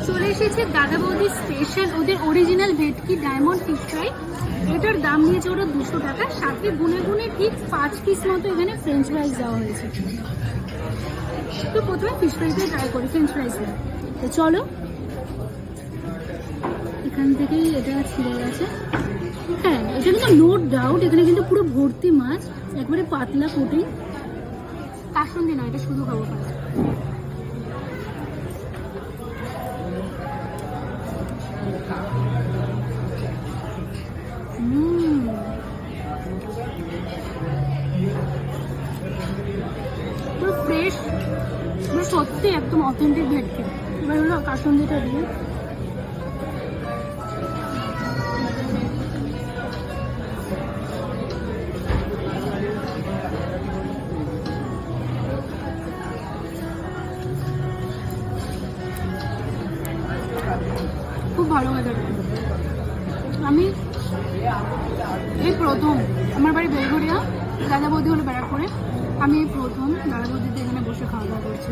চলে এসেছে দাদা বৌদির স্পেশাল ওদের অরিজিনাল ভেটকি ডায়মন্ড ফিশ ফ্রাই। এটার দাম নিয়েছে ওরা 200 টাকা, সাথে গুনে গুনে ঠিক 5 পিস মতো এখানে ফ্রেঞ্চ ফ্রাইস দেওয়া হয়েছে। তো প্রথমে ফিশ ফ্রাইটা ট্রাই করি, ফ্রেঞ্চ ফ্রাইসটা। তো চলো, এখান থেকেই এটা ছিঁড়ে গেছে। হ্যাঁ, এটা কিন্তু নো ডাউট এখানে কিন্তু পুরো ভর্তি মাছ, একবারে পাতলা কোটিং। তার সঙ্গে না, এটা শুধু খাবো ফার্স্ট। পুরো ফ্রেশ, পুরো সত্যি একদম অথেন্টিক ভেটকি। এবার হলো কাসুন্দিটা দিয়ে খুব ভালো মজা। আমি এই প্রথম, আমার বাড়ি বেলঘরিয়া, দাদা বৌদি হলো ব্যারাকপুরে, আমি এই প্রথম দাদা বৌদিতে এখানে বসে খাওয়া দাওয়া করছি।